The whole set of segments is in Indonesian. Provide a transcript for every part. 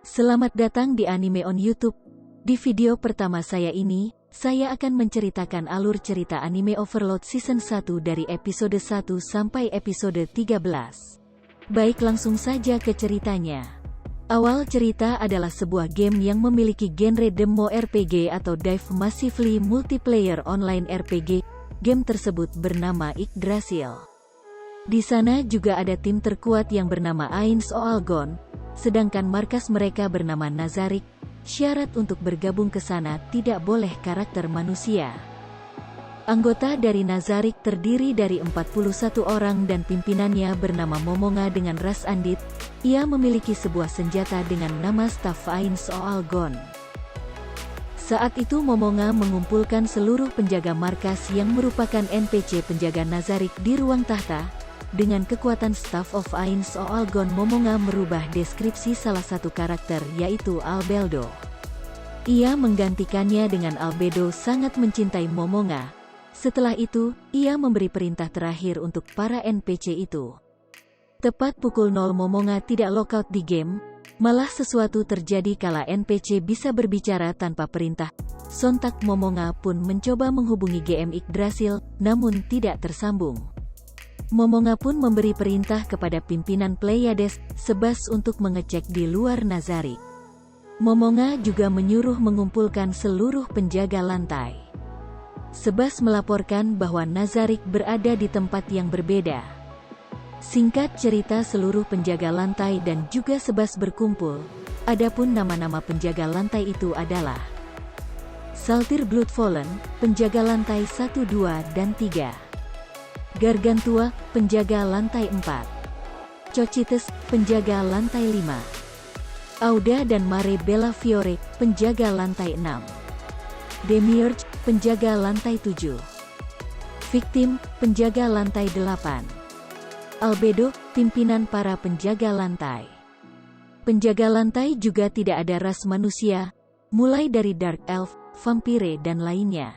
Selamat datang di Anime on YouTube. Di video pertama saya ini, saya akan menceritakan alur cerita Anime Overlord Season 1 dari episode 1 sampai episode 13. Baik, langsung saja ke ceritanya. Awal cerita adalah sebuah game yang memiliki genre demo RPG atau Dive Massively Multiplayer Online RPG. Game tersebut bernama Yggdrasil. Di sana juga ada tim terkuat yang bernama Ainz Oalgon, sedangkan markas mereka bernama Nazarick. Syarat untuk bergabung ke sana tidak boleh karakter manusia. Anggota dari Nazarick terdiri dari 41 orang dan pimpinannya bernama Momonga dengan ras Andit. Ia memiliki sebuah senjata dengan nama Staff Ainz Oalgon. Saat itu Momonga mengumpulkan seluruh penjaga markas yang merupakan NPC penjaga Nazarick di ruang tahta. Dengan kekuatan Staff of Ainz Oalgon, Momonga merubah deskripsi salah satu karakter, yaitu Albedo. Ia menggantikannya dengan Albedo sangat mencintai Momonga. Setelah itu, ia memberi perintah terakhir untuk para NPC itu. Tepat pukul 0 Momonga tidak lockout di game, malah sesuatu terjadi kala NPC bisa berbicara tanpa perintah. Sontak Momonga pun mencoba menghubungi GM Yggdrasil, namun tidak tersambung. Momonga pun memberi perintah kepada pimpinan Pleiades, Sebas untuk mengecek di luar Nazarick. Momonga juga menyuruh mengumpulkan seluruh penjaga lantai. Sebas melaporkan bahwa Nazarick berada di tempat yang berbeda. Singkat cerita, seluruh penjaga lantai dan juga Sebas berkumpul. Adapun nama-nama penjaga lantai itu adalah Saltyr Bloodfallen, penjaga lantai 1, 2, dan 3. Gargantua, penjaga lantai 4. Cocytus, penjaga lantai 5. Auda dan Mare Bellafiore, penjaga lantai 6. Demiurge, penjaga lantai 7. Victim, penjaga lantai 8. Albedo, pimpinan para penjaga lantai. Penjaga lantai juga tidak ada ras manusia, mulai dari Dark Elf, Vampire dan lainnya.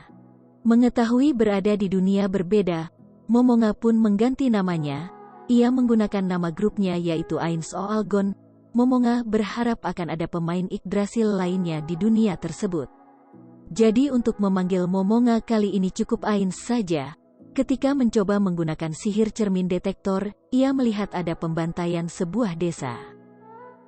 Mengetahui berada di dunia berbeda, Momonga pun mengganti namanya. Ia menggunakan nama grupnya yaitu Ainz Oalgon. Momonga berharap akan ada pemain Yggdrasil lainnya di dunia tersebut. Jadi untuk memanggil Momonga kali ini cukup Ainz saja. Ketika mencoba menggunakan sihir cermin detektor, ia melihat ada pembantaian sebuah desa.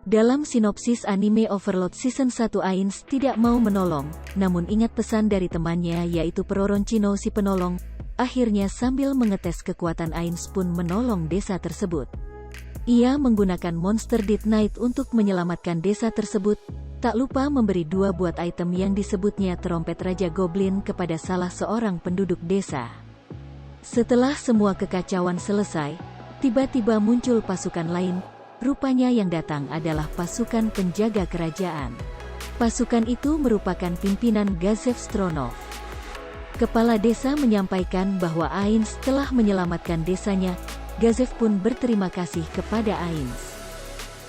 Dalam sinopsis Anime Overlord Season 1, Ainz tidak mau menolong, namun ingat pesan dari temannya yaitu Peroroncino si penolong. Akhirnya sambil mengetes kekuatan Ainz pun menolong desa tersebut. Ia menggunakan Monster Death Knight untuk menyelamatkan desa tersebut, tak lupa memberi 2 buah item yang disebutnya Trompet Raja Goblin kepada salah seorang penduduk desa. Setelah semua kekacauan selesai, tiba-tiba muncul pasukan lain. Rupanya yang datang adalah pasukan penjaga kerajaan. Pasukan itu merupakan pimpinan Gazef Stronov. Kepala desa menyampaikan bahwa Ainz telah menyelamatkan desanya. Gazef pun berterima kasih kepada Ainz.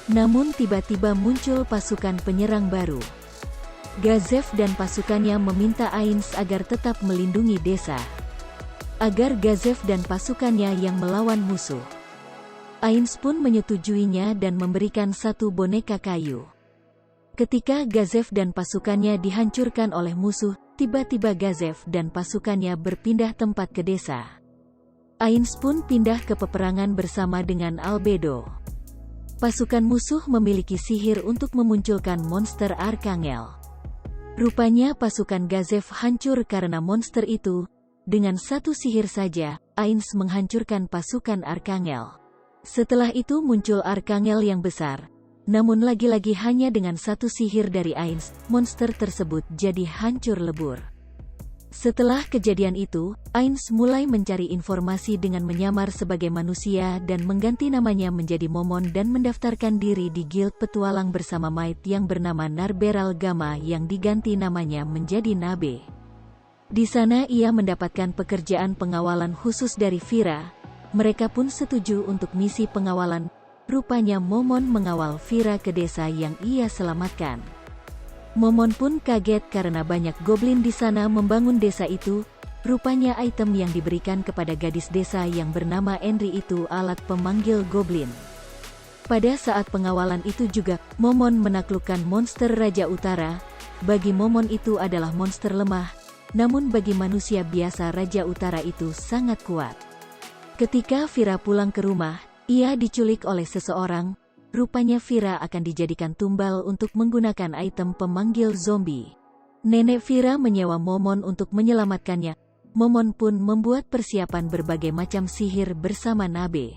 Namun tiba-tiba muncul pasukan penyerang baru. Gazef dan pasukannya meminta Ainz agar tetap melindungi desa, agar Gazef dan pasukannya yang melawan musuh. Ainz pun menyetujuinya dan memberikan 1 boneka kayu. Ketika Gazef dan pasukannya dihancurkan oleh musuh, tiba-tiba Gazef dan pasukannya berpindah tempat ke desa. Ainz pun pindah ke peperangan bersama dengan Albedo. Pasukan musuh memiliki sihir untuk memunculkan monster Archangel. Rupanya pasukan Gazef hancur karena monster itu. Dengan 1 sihir saja, Ainz menghancurkan pasukan Archangel. Setelah itu muncul Archangel yang besar. Namun lagi-lagi hanya dengan 1 sihir dari Ainz, monster tersebut jadi hancur lebur. Setelah kejadian itu, Ainz mulai mencari informasi dengan menyamar sebagai manusia dan mengganti namanya menjadi Momon dan mendaftarkan diri di guild petualang bersama Might yang bernama Narberal Gamma yang diganti namanya menjadi Nabe. Di sana ia mendapatkan pekerjaan pengawalan khusus dari Vira. Mereka pun setuju untuk misi pengawalan. Rupanya Momon mengawal Vira ke desa yang ia selamatkan. Momon pun kaget karena banyak goblin di sana membangun desa itu. Rupanya item yang diberikan kepada gadis desa yang bernama Henry itu alat pemanggil goblin. Pada saat pengawalan itu juga, Momon menaklukkan monster Raja Utara. Bagi Momon itu adalah monster lemah, namun bagi manusia biasa Raja Utara itu sangat kuat. Ketika Vira pulang ke rumah, ia diculik oleh seseorang. Rupanya Vira akan dijadikan tumbal untuk menggunakan item pemanggil zombie. Nenek Vira menyewa Momon untuk menyelamatkannya. Momon pun membuat persiapan berbagai macam sihir bersama Nabe.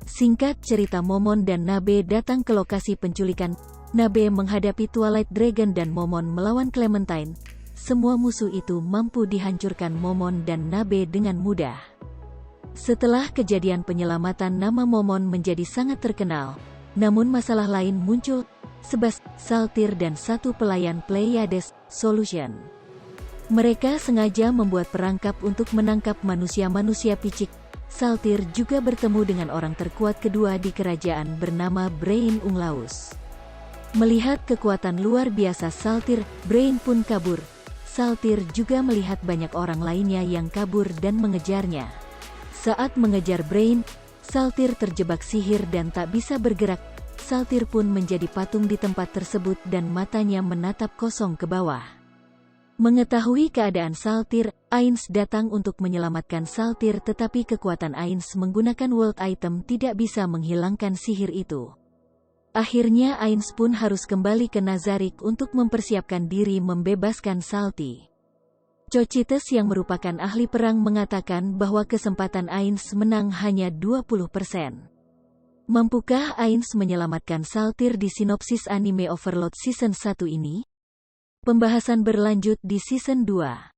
Singkat cerita, Momon dan Nabe datang ke lokasi penculikan. Nabe menghadapi Twilight Dragon dan Momon melawan Clementine. Semua musuh itu mampu dihancurkan Momon dan Nabe dengan mudah. Setelah kejadian penyelamatan, nama Momon menjadi sangat terkenal. Namun masalah lain muncul. Sebas, Saltyr dan satu pelayan Pleiades, Solution. Mereka sengaja membuat perangkap untuk menangkap manusia-manusia picik. Saltyr juga bertemu dengan orang terkuat kedua di kerajaan bernama Brain Unglaus. Melihat kekuatan luar biasa Saltyr, Brain pun kabur. Saltyr juga melihat banyak orang lainnya yang kabur dan mengejarnya. Saat mengejar Brain, Saltyr terjebak sihir dan tak bisa bergerak. Saltyr pun menjadi patung di tempat tersebut dan matanya menatap kosong ke bawah. Mengetahui keadaan Saltyr, Ainz datang untuk menyelamatkan Saltyr, tetapi kekuatan Ainz menggunakan world item tidak bisa menghilangkan sihir itu. Akhirnya Ainz pun harus kembali ke Nazarik untuk mempersiapkan diri membebaskan Salty. Cocytus yang merupakan ahli perang mengatakan bahwa kesempatan Ainz menang hanya 20%. Mampukah Ainz menyelamatkan Saltyr di sinopsis anime Overlord Season 1 ini? Pembahasan berlanjut di Season 2.